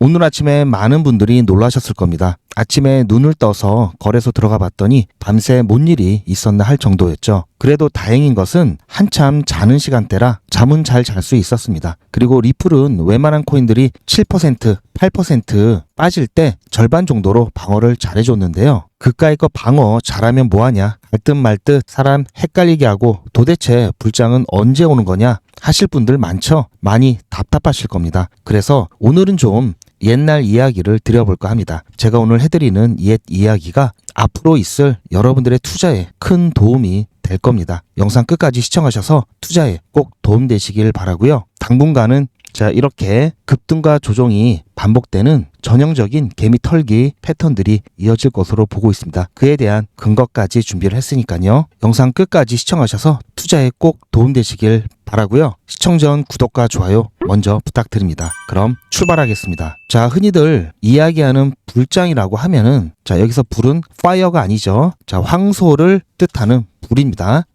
오늘 아침에 많은 분들이 놀라셨을 겁니다. 아침에 눈을 떠서 거래소 들어가 봤더니 밤새 뭔 일이 있었나 할 정도였죠. 그래도 다행인 것은 한참 자는 시간대라 잠은 잘 잘 수 있었습니다. 그리고 리플은 웬만한 코인들이 7%, 8% 빠질 때 절반 정도로 방어를 잘해줬는데요. 그까이 거 방어 잘하면 뭐하냐, 갈 듯 말 듯 사람 헷갈리게 하고 도대체 불장은 언제 오는 거냐 하실 분들 많죠. 많이 답답하실 겁니다. 그래서 오늘은 좀 옛날 이야기를 드려볼까 합니다. 제가 오늘 해드리는 옛 이야기가 앞으로 있을 여러분들의 투자에 큰 도움이 될 겁니다. 영상 끝까지 시청하셔서 투자에 꼭 도움되시길 바라고요. 당분간은 이렇게 급등과 조정이 반복되는 전형적인 개미 털기 패턴들이 이어질 것으로 보고 있습니다. 그에 대한 근거까지 준비를 했으니까요. 영상 끝까지 시청하셔서 투자에 꼭 도움되시길 바라고요. 시청 전 구독과 좋아요 먼저 부탁드립니다. 그럼 출발하겠습니다. 흔히들 이야기하는 불장이라고 하면은 여기서 불은 파이어가 아니죠. 황소를 뜻하는 불입니다.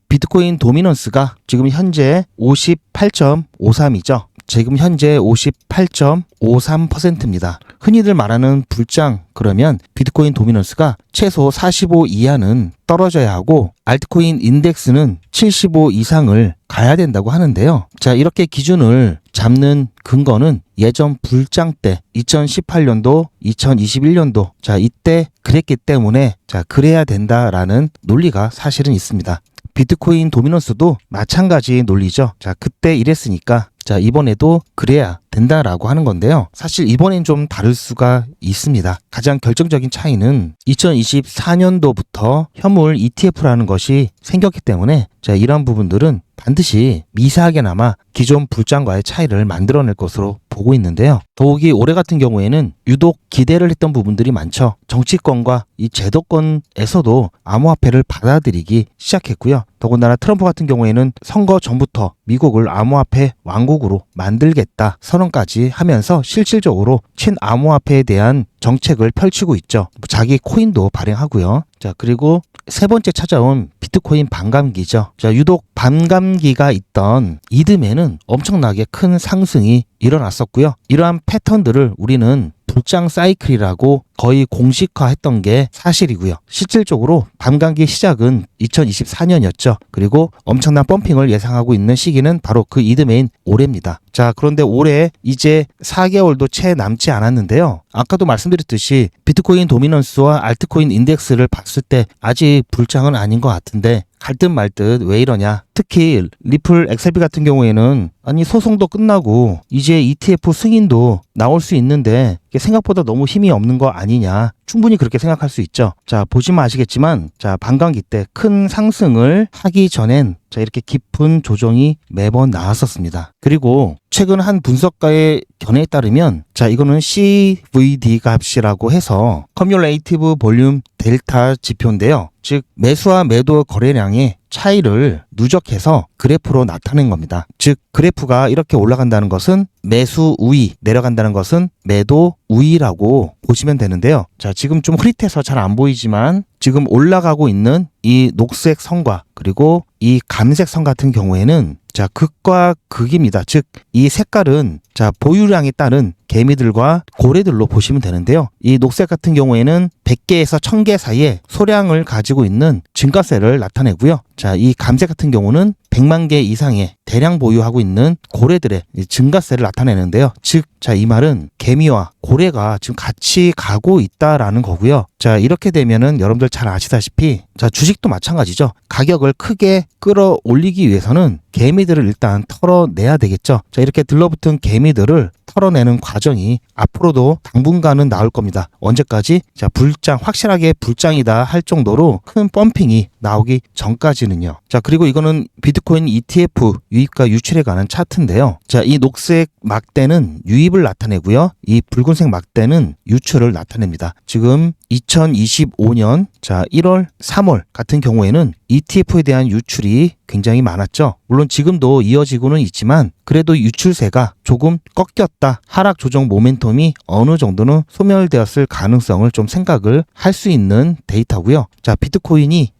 비트코인 도미넌스가 지금 현재 58.53이죠. 지금 현재 58.53%입니다. 흔히들 말하는 불장 그러면 비트코인 도미넌스가 최소 45 이하는 떨어져야 하고 알트코인 인덱스는 75 이상을 가야 된다고 하는데요. 이렇게 기준을 잡는 근거는 예전 불장 때 2018년도, 2021년도 이때 그랬기 때문에 그래야 된다라는 논리가 사실은 있습니다. 비트코인 도미넌스도 마찬가지 논리죠. 그때 이랬으니까 이번에도 그래야 된다라고 하는 건데요. 사실 이번엔 좀 다를 수가 있습니다. 가장 결정적인 차이는 2024년도부터 현물 ETF라는 것이 생겼기 때문에 이런 부분들은 반드시 미세하게나마 기존 불장과의 차이를 만들어낼 것으로 보고 있는데요. 더욱이 올해 같은 경우에는 유독 기대를 했던 부분들이 많죠. 정치권과 이 제도권에서도 암호화폐를 받아들이기 시작했고요. 더군다나 트럼프 같은 경우에는 선거 전부터 미국을 암호화폐 왕국으로 만들겠다 선언까지 하면서 실질적으로 친암호화폐에 대한 정책을 펼치고 있죠. 자기 코인도 발행하고요. 그리고 세 번째 찾아온 비트코인 반감기죠. 유독 반감기가 있던 이듬해는 엄청나게 큰 상승이 일어났었고요. 이러한 패턴들을 우리는 불장 사이클이라고 거의 공식화했던 게 사실이고요. 실질적으로 반감기 시작은 2024년이었죠. 그리고 엄청난 펌핑을 예상하고 있는 시기는 바로 그 이듬해인 올해입니다. 그런데 올해 이제 4개월도 채 남지 않았는데요. 아까도 말씀드렸듯이 비트코인 도미넌스와 알트코인 인덱스를 봤을 때 아직 불장은 아닌 것 같은데 갈 듯 말 듯 왜 이러냐. 특히 리플 XRP 같은 경우에는 아니 소송도 끝나고 이제 ETF 승인도 나올 수 있는데 생각보다 너무 힘이 없는 거 아니냐. 충분히 그렇게 생각할 수 있죠. 보시면 아시겠지만 반감기 때 큰 상승을 하기 전엔 이렇게 깊은 조정이 매번 나왔었습니다. 그리고 최근 한 분석가의 견해에 따르면 이거는 CVD 값이라고 해서 커뮬레이티브 볼륨 델타 지표인데요. 즉 매수와 매도 거래량의 차이를 누적해서 그래프로 나타낸 겁니다. 즉 그래프가 이렇게 올라간다는 것은 매수 우위, 내려간다는 것은 매도 우위라고 보시면 되는데요. 지금 좀 흐릿해서 잘 안 보이지만 지금 올라가고 있는 이 녹색 선과 그리고 이 감색 선 같은 경우에는 극과 극입니다. 즉 이 색깔은 보유량에 따른 개미들과 고래들로 보시면 되는데요. 이 녹색 같은 경우에는 100개에서 1000개 사이에 소량을 가지고 있는 증가세를 나타내고요. 이 감색 같은 경우는 100만 개 이상의 대량 보유하고 있는 고래들의 증가세를 나타내는데요. 즉, 이 말은 개미와 고래가 지금 같이 가고 있다라는 거고요. 이렇게 되면은 여러분들 잘 아시다시피 주식도 마찬가지죠. 가격을 크게 끌어올리기 위해서는 개미들을 일단 털어내야 되겠죠. 이렇게 들러붙은 개미들을 털어내는 과정이 앞으로도 당분간은 나올 겁니다. 언제까지? 불장, 확실하게 불장이다 할 정도로 큰 펌핑이 나오기 전까지는요. 그리고 이거는 비트코인 ETF 유입과 유출에 관한 차트인데요. 이 녹색 막대는 유입을 나타내고요. 이 붉은색 막대는 유출을 나타냅니다. 지금 2025년 1월, 3월 같은 경우에는 ETF에 대한 유출이 굉장히 많았죠. 물론 지금도 이어지고는 있지만 그래도 유출세가 조금 꺾였다. 하락 조정 모멘텀이 어느 정도는 소멸되었을 가능성을 좀 생각을 할 수 있는 데이터고요. 비트코인이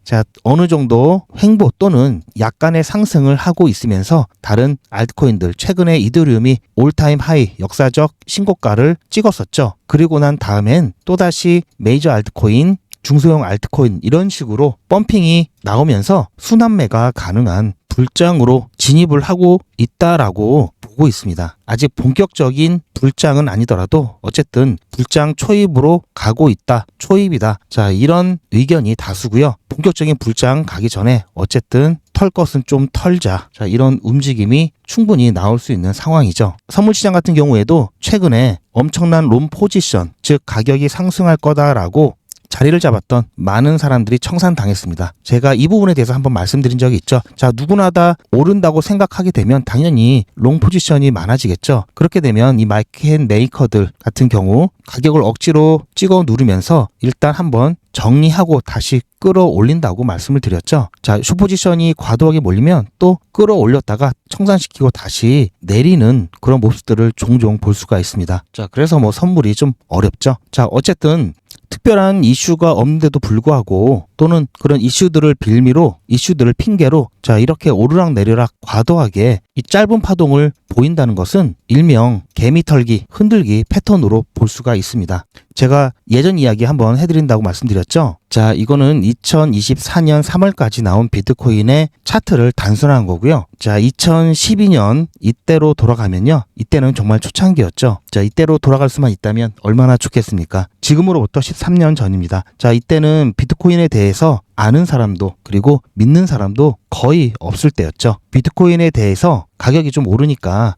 어느 정도 횡보 또는 약간의 상승을 하고 있으면서 다른 알트코인들, 최근에 이더리움이 올타임 하이 역사적 신고가를 찍었었죠. 그리고 난 다음엔 또다시 메이저 알트코인, 중소형 알트코인 이런 식으로 펌핑이 나오면서 순환매가 가능한 불장으로 진입을 하고 있다라고 보고 있습니다. 아직 본격적인 불장은 아니더라도 어쨌든 불장 초입으로 가고 있다. 초입이다. 이런 의견이 다수고요. 본격적인 불장 가기 전에 어쨌든 털 것은 좀 털자. 이런 움직임이 충분히 나올 수 있는 상황이죠. 선물시장 같은 경우에도 최근에 엄청난 롱 포지션, 즉 가격이 상승할 거다라고 자리를 잡았던 많은 사람들이 청산당했습니다. 제가 이 부분에 대해서 한번 말씀드린 적이 있죠. 누구나 다 오른다고 생각하게 되면 당연히 롱 포지션이 많아지겠죠. 그렇게 되면 이 마켓 메이커들 같은 경우 가격을 억지로 찍어 누르면서 일단 한번 정리하고 다시 끌어올린다고 말씀을 드렸죠. 숏포지션이 과도하게 몰리면 또 끌어올렸다가 청산시키고 다시 내리는 그런 모습들을 종종 볼 수가 있습니다. 그래서 선물이 좀 어렵죠. 어쨌든 특별한 이슈가 없는데도 불구하고 또는 그런 이슈들을 핑계로 이렇게 오르락내리락 과도하게 이 짧은 파동을 보인다는 것은 일명 개미털기, 흔들기 패턴으로 볼 수가 있습니다. 제가 예전 이야기 한번 해드린다고 말씀드렸죠. 이거는 2024년 3월까지 나온 비트코인의 차트를 단순한 거고요. 2012년 이때로 돌아가면요. 이때는 정말 초창기였죠. 이때로 돌아갈 수만 있다면 얼마나 좋겠습니까? 지금으로부터 13년 전입니다. 이때는 비트코인에 대해서 아는 사람도 그리고 믿는 사람도 거의 없을 때였죠. 비트코인에 대해서 가격이 좀 오르니까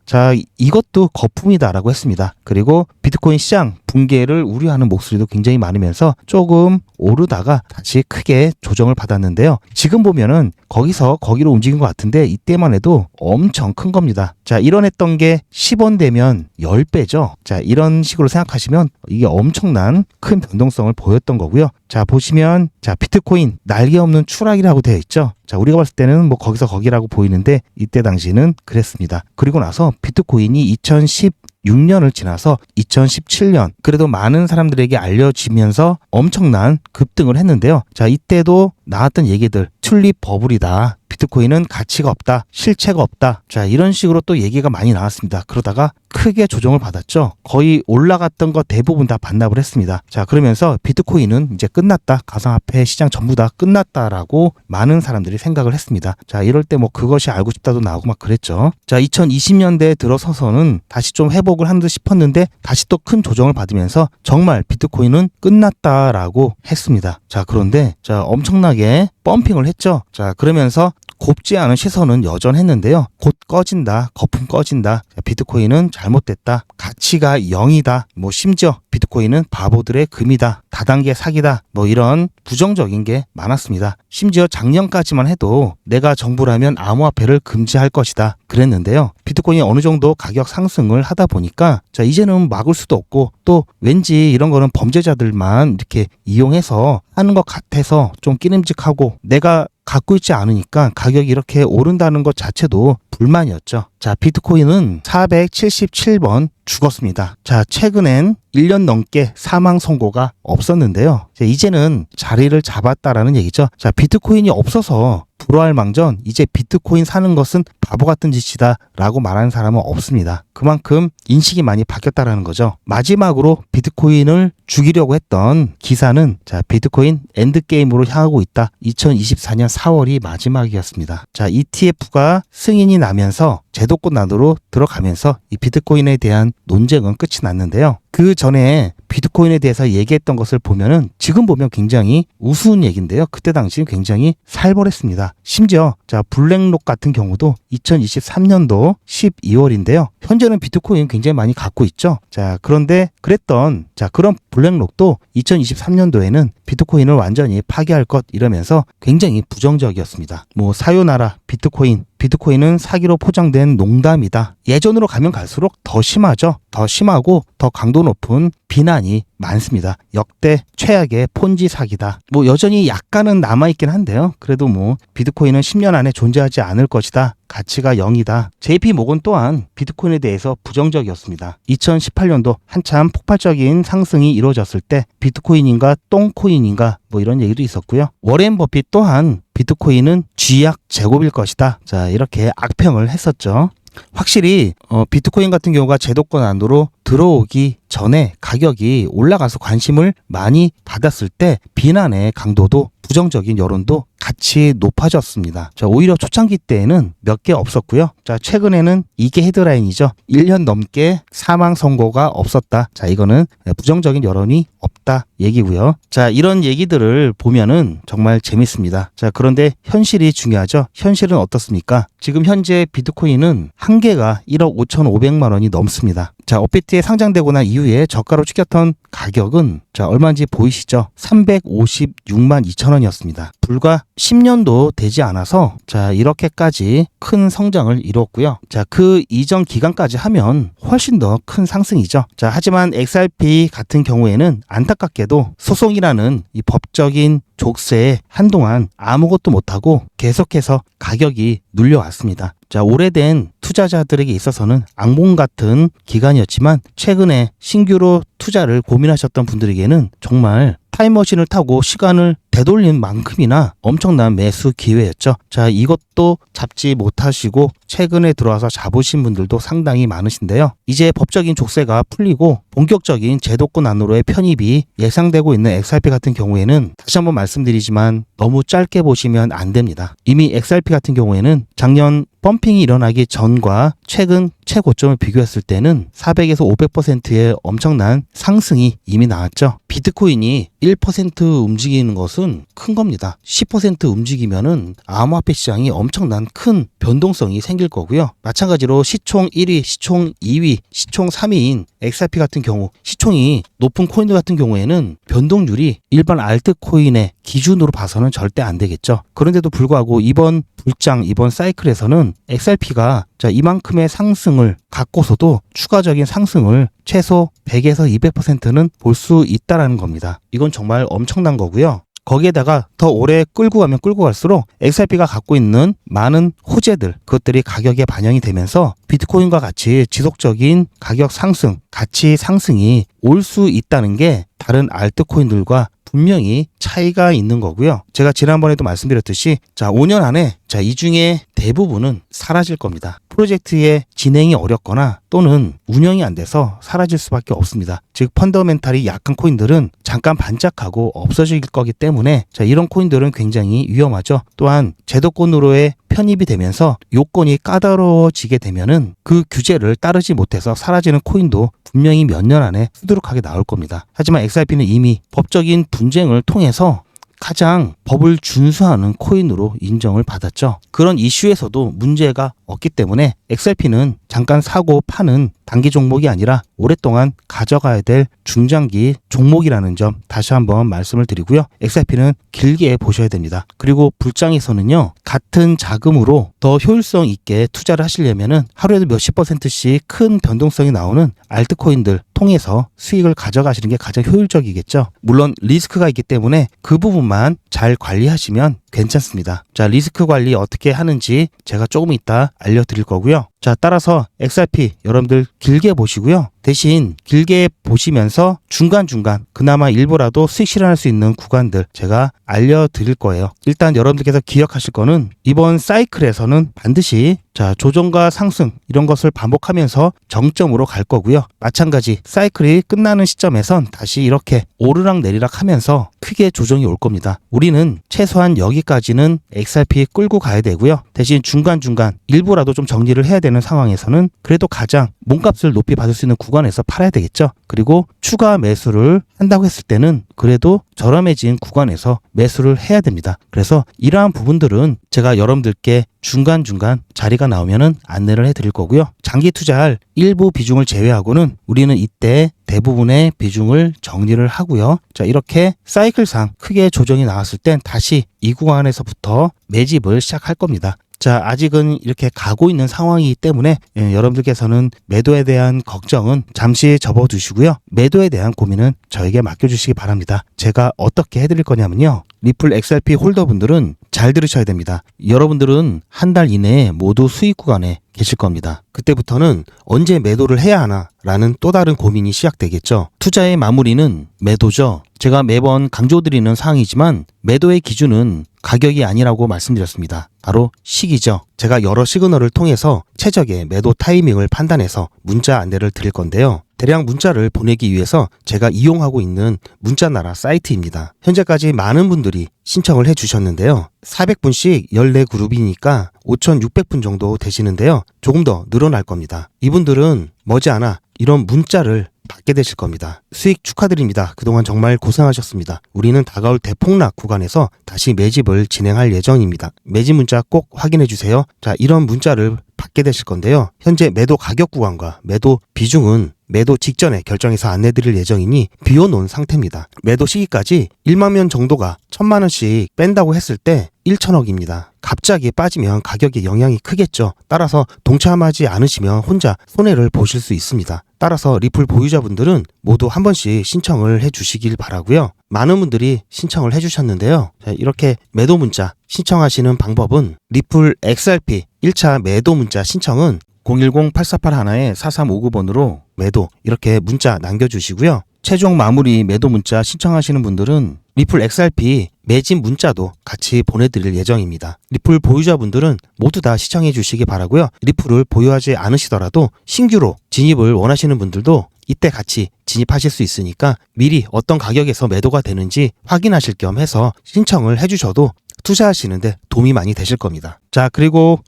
이것도 거품이다라고 했습니다. 그리고 비트코인 시장 붕괴를 우려하는 목소리도 굉장히 많으면서 조금 오르다가 다시 크게 조정을 받았는데요. 지금 보면은 거기서 거기로 움직인 것 같은데 이때만 해도 엄청 큰 겁니다. 일어났던 게 10원 되면 10배죠. 이런 식으로 생각하시면 이게 엄청난 큰 변동성을 보였던 거고요. 보시면 비트코인 날개 없는 추락이라고 되어 있죠. 우리가 봤을 때는 거기서 거기라고 보이는데 이때 당시는 그랬습니다. 그리고 나서 비트코인이 2016년을 지나서 2017년 그래도 많은 사람들에게 알려지면서 엄청난 급등을 했는데요. 이때도 나왔던 얘기들 튤립 버블이다. 비트코인은 가치가 없다. 실체가 없다. 이런 식으로 또 얘기가 많이 나왔습니다. 그러다가 크게 조정을 받았죠. 거의 올라갔던 거 대부분 다 반납을 했습니다. 그러면서 비트코인은 이제 끝났다. 가상화폐 시장 전부 다 끝났다라고 많은 사람들이 생각을 했습니다. 이럴 때 그것이 알고 싶다도 나오고 막 그랬죠. 2020년대에 들어서서는 다시 좀 회복을 한 듯 싶었는데 다시 또 큰 조정을 받으면서 정말 비트코인은 끝났다라고 했습니다. 그런데 엄청나게 펌핑을 했죠. 그러면서 곱지 않은 시선은 여전했는데요. 곧 꺼진다. 거품 꺼진다. 비트코인은 잘못됐다. 가치가 0이다. 심지어 비트코인은 바보들의 금이다. 다단계 사기다. 이런 부정적인 게 많았습니다. 심지어 작년까지만 해도 내가 정부라면 암호화폐를 금지할 것이다. 그랬는데요. 비트코인이 어느 정도 가격 상승을 하다 보니까 이제는 막을 수도 없고 또 왠지 이런 거는 범죄자들만 이렇게 이용해서 하는 것 같아서 좀 끼름직하고 내가 갖고 있지 않으니까 가격이 이렇게 오른다는 것 자체도 불만이었죠. 비트코인은 477번 죽었습니다. 최근엔 1년 넘게 사망 선고가 없었는데요. 이제는 자리를 잡았다라는 얘기죠. 비트코인이 없어서 불화할 망정 이제 비트코인 사는 것은 바보 같은 짓이다 라고 말하는 사람은 없습니다. 그만큼 인식이 많이 바뀌었다라는 거죠. 마지막으로 비트코인을 죽이려고 했던 기사는 비트코인 엔드게임으로 향하고 있다. 2024년 4월이 마지막이었습니다. ETF가 승인이 나면서 제도권 안으로 들어가면서 이 비트코인에 대한 논쟁은 끝이 났는데요. 그 전에 비트코인에 대해서 얘기했던 것을 보면은 지금 보면 굉장히 우스운 얘기인데요. 그때 당시는 굉장히 살벌했습니다. 심지어 블랙록 같은 경우도 2023년도 12월인데요. 현재는 비트코인 굉장히 많이 갖고 있죠. 그런데 그랬던 그런 블랙록도 2023년도에는 비트코인을 완전히 파괴할 것 이러면서 굉장히 부정적이었습니다. 사요나라 비트코인은 사기로 포장된 농담이다. 예전으로 가면 갈수록 더 심하죠. 더 심하고 더 강도 높은 비난이 많습니다. 역대 최악의 폰지 사기다. 뭐 여전히 약간은 남아있긴 한데요. 그래도 뭐 비트코인은 10년 안에 존재하지 않을 것이다. 가치가 0이다. JP 모건 또한 비트코인에 대해서 부정적이었습니다. 2018년도 한참 폭발적인 상승이 이루어졌을 때 비트코인인가 똥코인인가 뭐 이런 얘기도 있었고요. 워렌 버핏 또한 비트코인은 쥐약 제곱일 것이다. 자, 이렇게 악평을 했었죠. 확실히 비트코인 같은 경우가 제도권 안으로 들어오기 전에 가격이 올라가서 관심을 많이 받았을 때 비난의 강도도 부정적인 여론도 같이 높아졌습니다. 자, 오히려 초창기 때에는 몇 개 없었고요. 자, 최근에는 이게 헤드라인이죠. 1년 넘게 사망 선고가 없었다. 자, 이거는 부정적인 여론이 없다 얘기고요. 자, 이런 얘기들을 보면은 정말 재밌습니다. 자, 그런데 현실이 중요하죠. 현실은 어떻습니까? 지금 현재 비트코인은 한 개가 1억 5,500만 원이 넘습니다. 자, 업비트에 상장되고 난 이후에 저가로 찍혔던 가격은 자, 얼마인지 보이시죠? 356만 2천 원이었습니다. 불과 10년도 되지 않아서 자, 이렇게까지 큰 성장을 이루었고요. 자, 그 이전 기간까지 하면 훨씬 더 큰 상승이죠. 자, 하지만 XRP 같은 경우에는 안타깝게도 소송이라는 이 법적인 족쇄에 한동안 아무것도 못하고 계속해서 가격이 눌려왔습니다. 자, 오래된 투자자들에게 있어서는 악몽 같은 기간이었지만 최근에 신규로 투자를 고민하셨던 분들에게는 정말 타임머신을 타고 시간을 되돌린 만큼이나 엄청난 매수 기회였죠. 자, 이것도 잡지 못하시고 최근에 들어와서 잡으신 분들도 상당히 많으신데요. 이제 법적인 족쇄가 풀리고 본격적인 제도권 안으로의 편입이 예상되고 있는 XRP 같은 경우에는 다시 한번 말씀드리지만 너무 짧게 보시면 안 됩니다. 이미 XRP 같은 경우에는 작년 펌핑이 일어나기 전과 최근 최고점을 비교했을 때는 400에서 500%의 엄청난 상승이 이미 나왔죠. 비트코인이 1% 움직이는 것은 큰 겁니다. 10% 움직이면은 암호화폐 시장이 엄청난 큰 변동성이 생길 거고요. 마찬가지로 시총 1위, 시총 2위, 시총 3위인 XRP 같은 경우 시총이 높은 코인들 같은 경우에는 변동률이 일반 알트코인의 기준으로 봐서는 절대 안 되겠죠. 그런데도 불구하고 이번 불장, 이번 사이클에서는 XRP가 자, 이만큼의 상승을 갖고서도 추가적인 상승을 최소 100에서 200%는 볼 수 있다라는 겁니다. 이건 정말 엄청난 거고요. 거기에다가 더 오래 끌고 가면 끌고 갈수록 XRP가 갖고 있는 많은 호재들, 그것들이 가격에 반영이 되면서 비트코인과 같이 지속적인 가격 상승, 가치 상승이 올 수 있다는 게 다른 알트코인들과 분명히 차이가 있는 거고요. 제가 지난번에도 말씀드렸듯이 자, 5년 안에 자, 이 중에 대부분은 사라질 겁니다. 프로젝트의 진행이 어렵거나 또는 운영이 안 돼서 사라질 수밖에 없습니다. 즉 펀더멘탈이 약한 코인들은 잠깐 반짝하고 없어질 거기 때문에 자, 이런 코인들은 굉장히 위험하죠. 또한 제도권으로의 편입이 되면서 요건이 까다로워지게 되면은 그 규제를 따르지 못해서 사라지는 코인도 분명히 몇 년 안에 수두룩하게 나올 겁니다. 하지만 XRP는 이미 법적인 분쟁을 통해서 가장 법을 준수하는 코인으로 인정을 받았죠. 그런 이슈에서도 문제가 없기 때문에 XRP는 잠깐 사고 파는 단기 종목이 아니라 오랫동안 가져가야 될 중장기 종목이라는 점 다시 한번 말씀을 드리고요. XRP는 길게 보셔야 됩니다. 그리고 불장에서는요, 같은 자금으로 더 효율성 있게 투자를 하시려면은 하루에도 몇십 %씩 큰 변동성이 나오는 알트코인들 통해서 수익을 가져가시는 게 가장 효율적이겠죠. 물론 리스크가 있기 때문에 그 부분만 잘 관리하시면 괜찮습니다. 자, 리스크 관리 어떻게 하는지 제가 조금 이따 알려드릴 거고요. 자, 따라서 XRP 여러분들 길게 보시고요. 대신 길게 보시면서 중간중간 그나마 일부라도 수익 실현할 수 있는 구간들 제가 알려드릴 거예요. 일단 여러분들께서 기억하실 거는 이번 사이클에서는 반드시 자, 조정과 상승 이런 것을 반복하면서 정점으로 갈 거고요. 마찬가지 사이클이 끝나는 시점에선 다시 이렇게 오르락 내리락 하면서 크게 조정이 올 겁니다. 우리는 최소한 여기까지는 XRP 끌고 가야 되고요. 대신 중간중간 일부라도 좀 정리를 해야 되는 상황에서는 그래도 가장 몸값을 높이 받을 수 있는 구간에서 팔아야 되겠죠. 그리고 추가 매수를 한다고 했을 때는 그래도 저렴해진 구간에서 매수를 해야 됩니다. 그래서 이러한 부분들은 제가 여러분들께 중간중간 자리가 나오면은 안내를 해드릴 거고요. 장기 투자할 일부 비중을 제외하고는 우리는 이때 대부분의 비중을 정리를 하고요. 자, 이렇게 사이클상 크게 조정이 나왔을 땐 다시 이 구간에서부터 매집을 시작할 겁니다. 자, 아직은 이렇게 가고 있는 상황이기 때문에 여러분들께서는 매도에 대한 걱정은 잠시 접어두시고요. 매도에 대한 고민은 저에게 맡겨주시기 바랍니다. 제가 어떻게 해드릴 거냐면요. 리플 XRP 홀더분들은 잘 들으셔야 됩니다. 여러분들은 한 달 이내에 모두 수익 구간에 계실 겁니다. 그때부터는 언제 매도를 해야 하나 라는 또 다른 고민이 시작되겠죠. 투자의 마무리는 매도죠. 제가 매번 강조드리는 사항이지만 매도의 기준은 가격이 아니라고 말씀드렸습니다. 바로 시기죠. 제가 여러 시그널을 통해서 최적의 매도 타이밍을 판단해서 문자 안내를 드릴 건데요. 대량 문자를 보내기 위해서 제가 이용하고 있는 문자나라 사이트입니다. 현재까지 많은 분들이 신청을 해주셨는데요. 400분씩 14그룹이니까 5,600분 정도 되시는데요. 조금 더 늘어날 겁니다. 이분들은 머지않아 이런 문자를 받게 되실 겁니다. 수익 축하드립니다. 그동안 정말 고생하셨습니다. 우리는 다가올 대폭락 구간에서 다시 매집을 진행할 예정입니다. 매집 문자 꼭 확인해 주세요. 자, 이런 문자를 받게 되실 건데요. 현재 매도 가격 구간과 매도 비중은 매도 직전에 결정해서 안내드릴 예정이니 비워놓은 상태입니다. 매도 시기까지 1만 명 정도가 1,000만 원씩 뺀다고 했을 때 1,000억입니다. 갑자기 빠지면 가격에 영향이 크겠죠. 따라서 동참하지 않으시면 혼자 손해를 보실 수 있습니다. 따라서 리플 보유자분들은 모두 한 번씩 신청을 해주시길 바라고요. 많은 분들이 신청을 해주셨는데요. 자, 이렇게 매도 문자 신청하시는 방법은 리플 XRP 1차 매도 문자 신청은 010-8481-4359번으로 매도 이렇게 문자 남겨주시고요. 최종 마무리 매도 문자 신청하시는 분들은 리플 XRP 매집 문자도 같이 보내드릴 예정입니다. 리플 보유자분들은 모두 다 시청해 주시기 바라고요. 리플을 보유하지 않으시더라도 신규로 진입을 원하시는 분들도 이때 같이 진입하실 수 있으니까 미리 어떤 가격에서 매도가 되는지 확인하실 겸 해서 신청을 해주셔도 투자하시는데 도움이 많이 되실 겁니다. 자, 그리고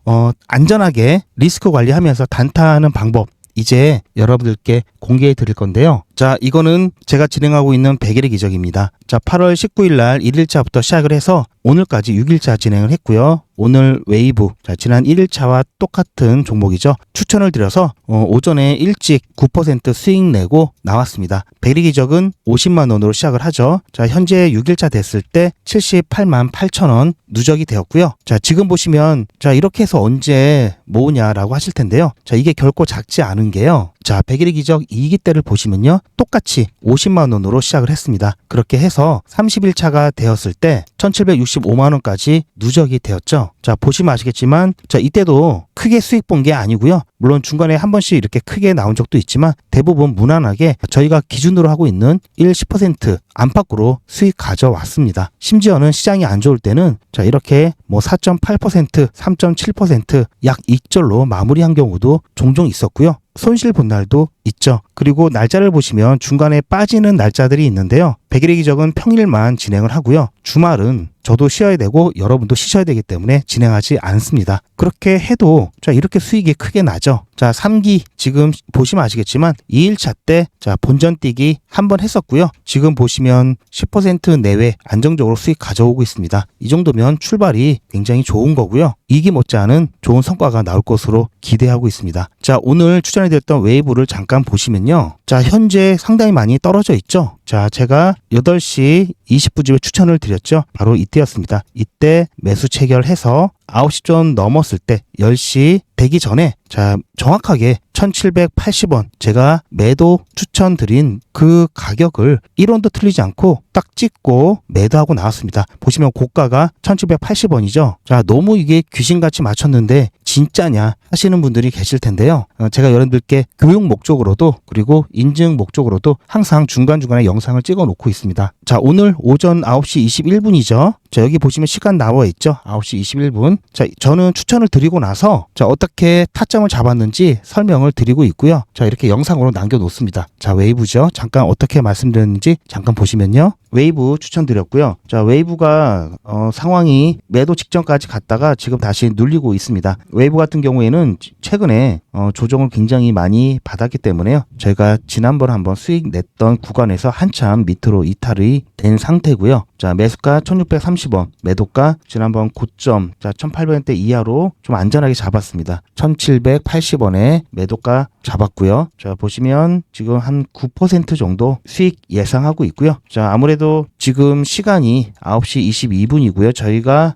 안전하게 리스크 관리하면서 단타하는 방법 이제 여러분들께 공개해 드릴 건데요. 자, 이거는 제가 진행하고 있는 100일의 기적입니다. 자, 8월 19일 날 1일차부터 시작을 해서 오늘까지 6일차 진행을 했고요. 오늘 웨이브, 자, 지난 1일차와 똑같은 종목이죠. 추천을 드려서 오전에 일찍 9% 수익 내고 나왔습니다. 100일의 기적은 50만 원으로 시작을 하죠. 자, 현재 6일차 됐을 때 78만 8천 원 누적이 되었고요. 자, 지금 보시면 자, 이렇게 해서 언제 모으냐라고 하실 텐데요. 자, 이게 결코 작지 않은 게요. 자, 100일의 기적 2기 때를 보시면요. 똑같이 50만 원으로 시작을 했습니다. 그렇게 해서 30일차가 되었을 때 1765만 원까지 누적이 되었죠. 자, 보시면 아시겠지만 자, 이때도 크게 수익 본 게 아니고요. 물론 중간에 한 번씩 이렇게 크게 나온 적도 있지만 대부분 무난하게 저희가 기준으로 하고 있는 1, 10% 안팎으로 수익 가져왔습니다. 심지어는 시장이 안 좋을 때는 자, 이렇게 뭐 4.8%, 3.7% 약 익절로 마무리한 경우도 종종 있었고요. 손실 본 날도 있죠. 그리고 날짜를 보시면 중간에 빠지는 날짜들이 있는데요. 100일의 기적은 평일만 진행을 하고요. 주말은 저도 쉬어야 되고 여러분도 쉬셔야 되기 때문에 진행하지 않습니다. 그렇게 해도 자, 이렇게 수익이 크게 나죠. 자, 3기 지금 보시면 아시겠지만 2일차 때 자, 본전 뛰기 한 번 했었고요. 지금 보시면 10% 내외 안정적으로 수익 가져오고 있습니다. 이 정도면 출발이 굉장히 좋은 거고요. 2기 못지않은 좋은 성과가 나올 것으로 기대하고 있습니다. 자, 오늘 추천해드렸던 웨이브를 잠깐 보시면요. 자, 현재 상당히 많이 떨어져 있죠. 자, 제가 8시 20분쯤에 추천을 드렸죠. 바로 이때였습니다. 이때 매수 체결해서 9시 좀 넘었을 때 10시 되기 전에 자, 정확하게 1780원 제가 매도 추천드린 그 가격을 1원도 틀리지 않고 딱 찍고 매도하고 나왔습니다. 보시면 고가가 1780원이죠. 자, 너무 이게 귀신같이 맞췄는데 진짜냐 하시는 분들이 계실 텐데요. 제가 여러분들께 교육 목적으로도 그리고 인증 목적으로도 항상 중간중간에 영상을 찍어 놓고 있습니다. 자, 오늘 오전 9시 21분이죠. 자, 여기 보시면 시간 나와 있죠. 9시 21분. 자, 저는 추천을 드리고 나서 자, 어떻게 타점을 잡았는지 설명을 드리고 있고요. 자, 이렇게 영상으로 남겨 놓습니다. 자, 웨이브죠. 잠깐 어떻게 말씀드렸는지 잠깐 보시면요. 웨이브 추천드렸고요. 자, 웨이브가 상황이 매도 직전까지 갔다가 지금 다시 눌리고 있습니다. 웨이브 같은 경우에는 최근에 조정을 굉장히 많이 받았기 때문에요. 저희가 지난번에 한번 수익 냈던 구간에서 한참 밑으로 이탈이 된 상태고요. 자, 매수가 1630원, 매도가 지난번 고점 자 1800원대 이하로 좀 안전하게 잡았습니다. 1780원에 매도가 잡았고요. 자, 보시면 지금 한 9% 정도 수익 예상하고 있고요. 자, 아무래도 지금 시간이 9시 22분이고요.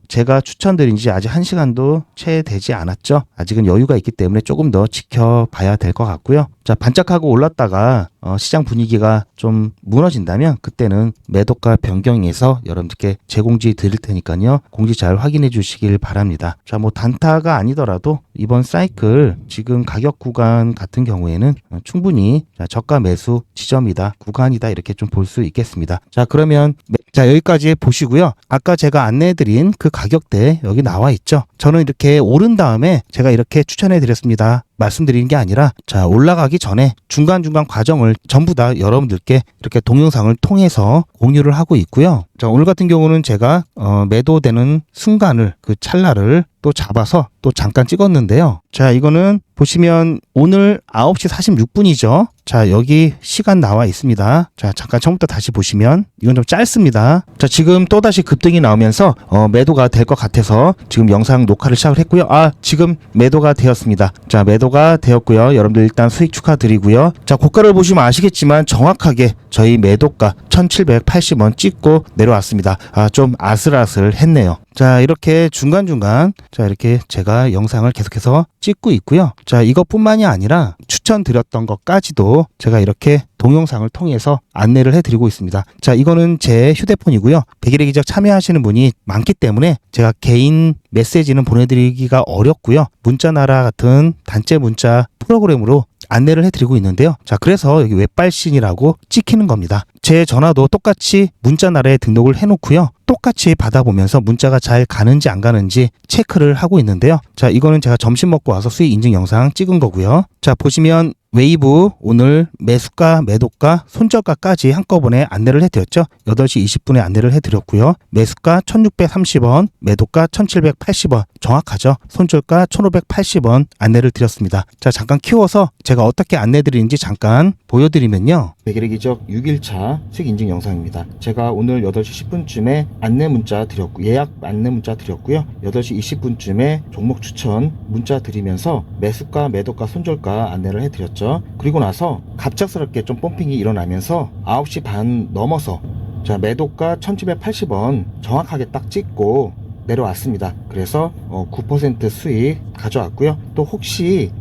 제가 추천드린 지 아직 1시간도 채 되지 않았죠. 아직은 여유가 있기 때문에 조금 더 지켜봐야 될 것 같고요. 자, 반짝하고 올랐다가 시장 분위기가 좀 무너진다면 그때는 매도가 변경해서 여러분들께 재공지 드릴 테니까요. 공지 잘 확인해 주시길 바랍니다. 자, 뭐 단타가 아니더라도 이번 사이클 지금 가격 구간 같은 경우에는 충분히 저가 매수 지점이다, 구간이다 이렇게 좀 볼 수 있겠습니다. 자, 그러면 여기까지 보시고요. 아까 제가 안내해드린 그 가격대 여기 나와 있죠. 저는 이렇게 오른 다음에 제가 이렇게 추천해 드렸습니다. 말씀드리는 게 아니라 자, 올라가기 전에 중간중간 과정을 전부 다 여러분들께 이렇게 동영상을 통해서 공유를 하고 있고요. 자, 오늘 같은 경우는 제가 매도되는 순간을 그 찰나를 또 잡아서 또 잠깐 찍었는데요. 자, 이거는 보시면 오늘 9시 46분이죠. 자, 여기 시간 나와 있습니다. 자, 잠깐 처음부터 다시 보시면 이건 좀 짧습니다. 자, 지금 또다시 급등이 나오면서 매도가 될 것 같아서 지금 영상 녹화를 시작을 했고요. 지금 매도가 되었습니다. 자, 매도가 되었고요. 여러분들 일단 수익 축하드리고요. 자, 고가를 보시면 아시겠지만 정확하게 저희 매도가 1780원 찍고 내려왔습니다. 좀 아슬아슬했네요. 자, 이렇게 중간중간 자, 이렇게 제가 영상을 계속해서 찍고 있고요. 자, 이것뿐만이 아니라 추천드렸던 것까지도 제가 이렇게 동영상을 통해서 안내를 해드리고 있습니다. 자, 이거는 제 휴대폰이고요. 백일의 기적 참여하시는 분이 많기 때문에 제가 개인 메시지는 보내드리기가 어렵고요. 문자나라 같은 단체 문자 프로그램으로 안내를 해드리고 있는데요. 자, 그래서 여기 웹발신이라고 찍히는 겁니다. 제 전화도 똑같이 문자나라에 등록을 해놓고요. 똑같이 받아보면서 문자가 잘 가는지 안 가는지 체크를 하고 있는데요. 자, 이거는 제가 점심 먹고 와서 수익 인증 영상 찍은 거고요. 자, 보시면 웨이브 오늘 매수가, 매도가, 손절가까지 한꺼번에 안내를 해드렸죠. 8시 20분에 안내를 해드렸고요. 매수가 1630원, 매도가 1780원 정확하죠. 손절가 1580원 안내를 드렸습니다. 자, 잠깐 키워서 제가 어떻게 안내드리는지 잠깐 보여드리면요. 백일의 기적 6일차 수익 인증 영상입니다. 제가 오늘 8시 10분쯤에 안내 문자 드렸고 예약 안내 문자 드렸고요. 8시 20분쯤에 종목 추천 문자 드리면서 매수가, 매도가, 손절가 안내를 해드렸죠. 그리고 나서 갑작스럽게 좀 펌핑이 일어나면서 9시 반 넘어서 자, 매도가 1780원 정확하게 딱 찍고 내려왔습니다. 그래서 9% 수익 가져왔고요. 또 혹시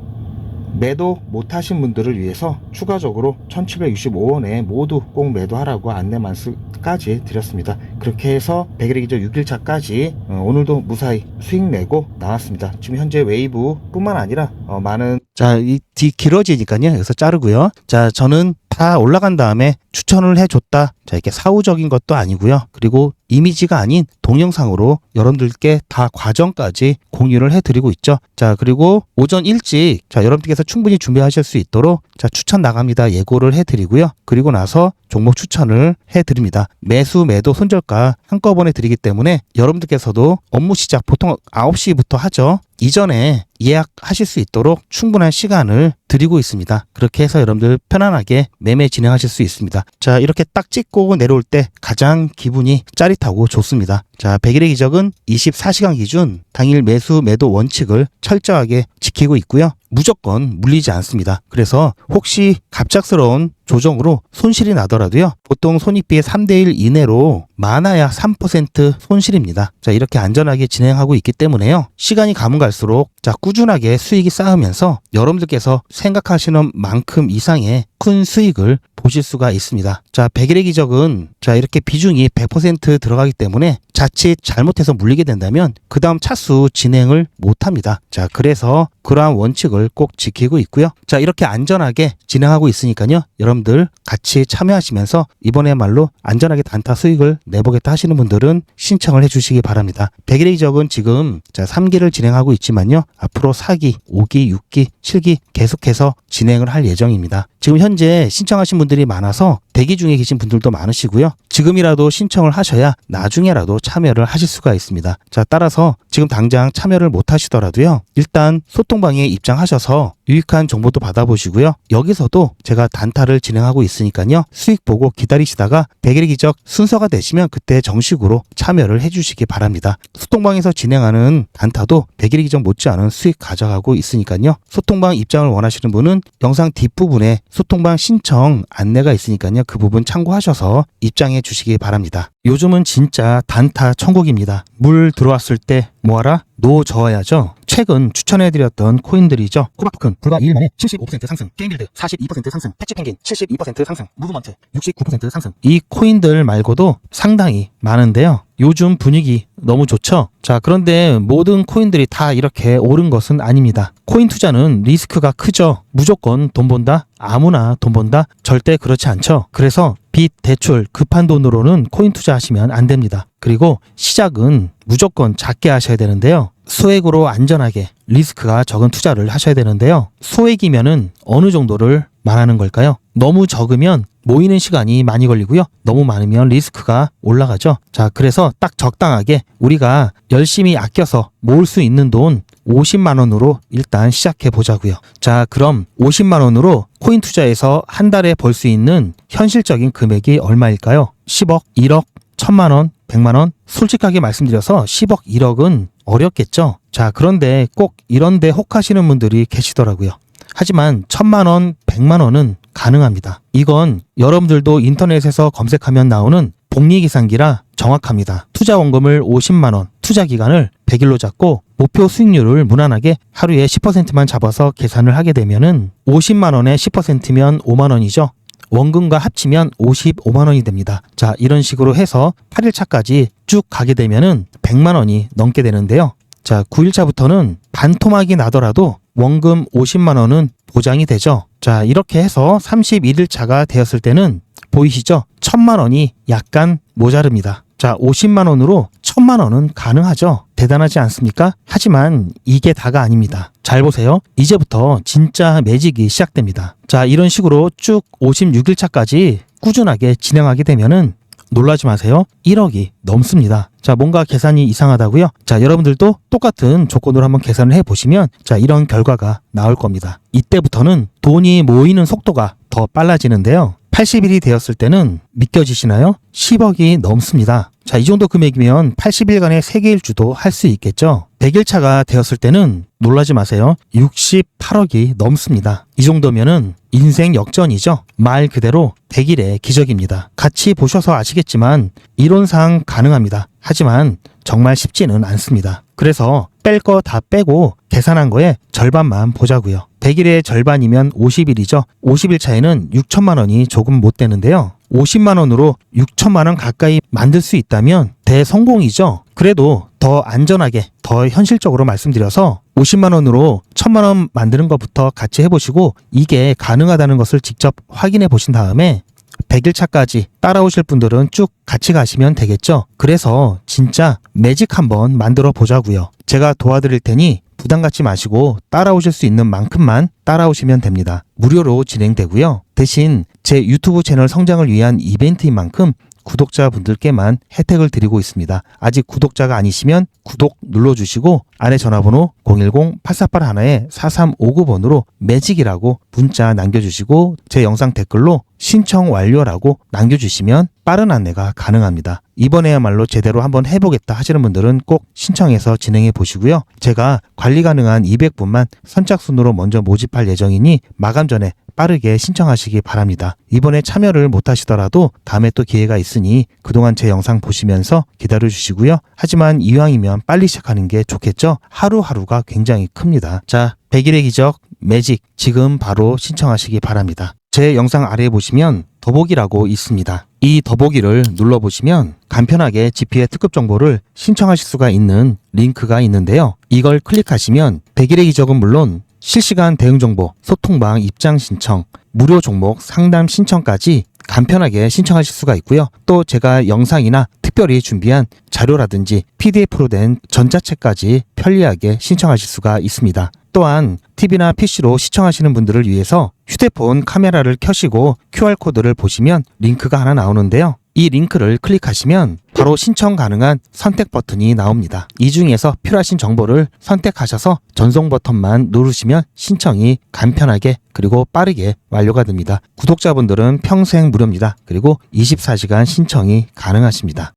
매도 못하신 분들을 위해서 추가적으로 1765원에 모두 꼭 매도하라고 안내 말씀까지 드렸습니다. 그렇게 해서 백일의 기적 6일차까지 오늘도 무사히 수익 내고 나왔습니다. 지금 현재 웨이브 뿐만 아니라 많은 자, 이 뒤 길어지니까요. 여기서 자르고요. 자, 저는 다 올라간 다음에 추천을 해줬다. 자, 이렇게 사후적인 것도 아니고요. 그리고 이미지가 아닌 동영상으로 여러분들께 다 과정까지 공유를 해드리고 있죠. 자, 그리고 오전 일찍 자, 여러분들께서 충분히 준비하실 수 있도록 자, 추천 나갑니다. 예고를 해드리고요. 그리고 나서 종목 추천을 해드립니다. 매수, 매도, 손절가 한꺼번에 드리기 때문에 여러분들께서도 업무 시작 보통 9시부터 하죠. 이전에 예약하실 수 있도록 충분한 시간을 드리고 있습니다. 그렇게 해서 여러분들 편안하게 매매 진행하실 수 있습니다. 자, 이렇게 딱 찍고 내려올 때 가장 기분이 짜릿하고 좋습니다. 자, 백일의 기적은 24시간 기준 당일 매수, 매도 원칙을 철저하게 지키고 있고요. 무조건 물리지 않습니다. 그래서 혹시 갑작스러운 조정으로 손실이 나더라도요. 보통 손익비의 3대1 이내로 많아야 3% 손실입니다. 자, 이렇게 안전하게 진행하고 있기 때문에요. 시간이 가면 갈수록 자, 꾸준하게 수익이 쌓으면서 여러분들께서 생각하시는 만큼 이상의 큰 수익을 보실 수가 있습니다. 자, 백일의 기적은 자, 이렇게 비중이 100% 들어가기 때문에 자칫 잘못해서 물리게 된다면 그 다음 차수 진행을 못합니다. 자, 그래서 그러한 원칙을 꼭 지키고 있고요. 자, 이렇게 안전하게 진행하고 있으니까요. 여러분들 같이 참여하시면서 이번에말로 안전하게 단타 수익을 내보겠다 하시는 분들은 신청을 해주시기 바랍니다. 백일의 기적은 지금 자, 3기를 진행하고 있지만요. 앞으로 4기, 5기, 6기, 7기 계속해서 진행을 할 예정입니다. 지금 현재 신청하신 분들이 많아서 대기 중에 계신 분들도 많으시고요. 지금이라도 신청을 하셔야 나중에라도 참여를 하실 수가 있습니다. 자, 따라서 지금 당장 참여를 못 하시더라도요. 일단 소통방에 입장하셔서 유익한 정보도 받아보시고요. 여기서도 제가 단타를 진행하고 있으니까요. 수익 보고 기다리시다가 100일의 기적 순서가 되시면 그때 정식으로 참여를 해주시기 바랍니다. 소통방에서 진행하는 단타도 100일의 기적 못지않은 수익 가져가고 있으니까요. 소통방 입장을 원하시는 분은 영상 뒷부분에 소통방 신청 안내가 있으니까요. 그 부분 참고하셔서 입장해 주시기 바랍니다. 요즘은 진짜 단타 천국입니다. 물 들어왔을 때 뭐하라? 노 저어야죠. 최근 추천해드렸던 코인들이죠. 코바토큰 불과 2일 만에 75% 상승, 게임빌드 42% 상승, 패치펭귄 72% 상승, 무브먼트 69% 상승. 이 코인들 말고도 상당히 많은데요. 요즘 분위기 너무 좋죠? 자, 그런데 모든 코인들이 다 이렇게 오른 것은 아닙니다. 코인 투자는 리스크가 크죠. 무조건 돈 번다? 아무나 돈 번다? 절대 그렇지 않죠. 그래서 빚, 대출, 급한 돈으로는 코인 투자하시면 안 됩니다. 그리고 시작은 무조건 작게 하셔야 되는데요. 소액으로 안전하게 리스크가 적은 투자를 하셔야 되는데요. 소액이면은 어느 정도를 말하는 걸까요? 너무 적으면 모이는 시간이 많이 걸리고요. 너무 많으면 리스크가 올라가죠. 자, 그래서 딱 적당하게 우리가 열심히 아껴서 모을 수 있는 돈 50만 원으로 일단 시작해 보자고요. 자, 그럼 50만 원으로 코인 투자에서 한 달에 벌 수 있는 현실적인 금액이 얼마일까요? 10억, 1억, 1000만 원, 100만 원? 솔직하게 말씀드려서 10억, 1억은 어렵겠죠. 자, 그런데 꼭 이런데 혹하시는 분들이 계시더라고요. 하지만 1000만 원, 100만 원은 가능합니다. 이건 여러분들도 인터넷에서 검색하면 나오는 복리계산기라 정확합니다. 투자 원금을 50만 원, 투자 기간을 100일로 잡고 목표 수익률을 무난하게 하루에 10%만 잡아서 계산을 하게 되면은 50만 원에 10%면 5만 원이죠. 원금과 합치면 55만 원이 됩니다. 자, 이런 식으로 해서 8일차까지 쭉 가게 되면은 100만 원이 넘게 되는데요. 자, 9일차부터는 반토막이 나더라도 원금 50만 원은 보장이 되죠. 자, 이렇게 해서 31일차가 되었을 때는 보이시죠? 1000만 원이 약간 모자릅니다. 자, 50만 원으로 1000만 원은 가능하죠. 대단하지 않습니까? 하지만 이게 다가 아닙니다. 잘 보세요. 이제부터 진짜 매직이 시작됩니다. 자, 이런 식으로 쭉 56일차까지 꾸준하게 진행하게 되면은 놀라지 마세요. 1억이 넘습니다. 자, 뭔가 계산이 이상하다고요? 자, 여러분들도 똑같은 조건으로 한번 계산을 해보시면 자, 이런 결과가 나올 겁니다. 이때부터는 돈이 모이는 속도가 더 빨라지는데요. 80일이 되었을 때는 믿겨지시나요? 10억이 넘습니다. 자, 이 정도 금액이면 80일간의 세계일주도 할 수 있겠죠. 100일차가 되었을 때는 놀라지 마세요. 68억이 넘습니다. 이 정도면은 인생 역전이죠. 말 그대로 100일의 기적입니다. 같이 보셔서 아시겠지만 이론상 가능합니다. 하지만 정말 쉽지는 않습니다. 그래서 뺄 거 다 빼고 계산한 거에 절반만 보자고요. 100일의 절반이면 50일이죠. 50일 차에는 6천만 원이 조금 못 되는데요. 50만 원으로 6천만 원 가까이 만들 수 있다면 대성공이죠. 그래도 더 안전하게, 더 현실적으로 말씀드려서 50만 원으로 1000만 원 만드는 것부터 같이 해보시고 이게 가능하다는 것을 직접 확인해 보신 다음에 100일 차까지 따라오실 분들은 쭉 같이 가시면 되겠죠. 그래서 진짜 매직 한번 만들어 보자고요. 제가 도와드릴 테니 부담 갖지 마시고 따라오실 수 있는 만큼만 따라오시면 됩니다. 무료로 진행되고요. 대신 제 유튜브 채널 성장을 위한 이벤트인 만큼 구독자분들께만 혜택을 드리고 있습니다. 아직 구독자가 아니시면 구독 눌러주시고 안에 전화번호 010-8481-4359번으로 매직이라고 문자 남겨주시고 제 영상 댓글로 신청 완료라고 남겨주시면 빠른 안내가 가능합니다. 이번에야말로 제대로 한번 해보겠다 하시는 분들은 꼭 신청해서 진행해 보시고요. 제가 관리 가능한 200분만 선착순으로 먼저 모집할 예정이니 마감 전에 빠르게 신청하시기 바랍니다. 이번에 참여를 못하시더라도 다음에 또 기회가 있으니 그동안 제 영상 보시면서 기다려주시고요. 하지만 이왕이면 빨리 시작하는 게 좋겠죠? 하루하루가 굉장히 큽니다. 자, 100일의 기적 매직 지금 바로 신청하시기 바랍니다. 제 영상 아래에 보시면 더보기라고 있습니다. 이 더보기를 눌러보시면 간편하게 GP의 특급 정보를 신청하실 수가 있는 링크가 있는데요. 이걸 클릭하시면 100일의 기적은 물론 실시간 대응 정보, 소통방 입장 신청, 무료 종목 상담 신청까지 간편하게 신청하실 수가 있고요. 또 제가 영상이나 특별히 준비한 자료라든지 PDF로 된 전자책까지 편리하게 신청하실 수가 있습니다. 또한 TV나 PC로 시청하시는 분들을 위해서 휴대폰 카메라를 켜시고 QR코드를 보시면 링크가 하나 나오는데요. 이 링크를 클릭하시면 바로 신청 가능한 선택 버튼이 나옵니다. 이 중에서 필요하신 정보를 선택하셔서 전송 버튼만 누르시면 신청이 간편하게 그리고 빠르게 완료가 됩니다. 구독자분들은 평생 무료입니다. 그리고 24시간 신청이 가능하십니다.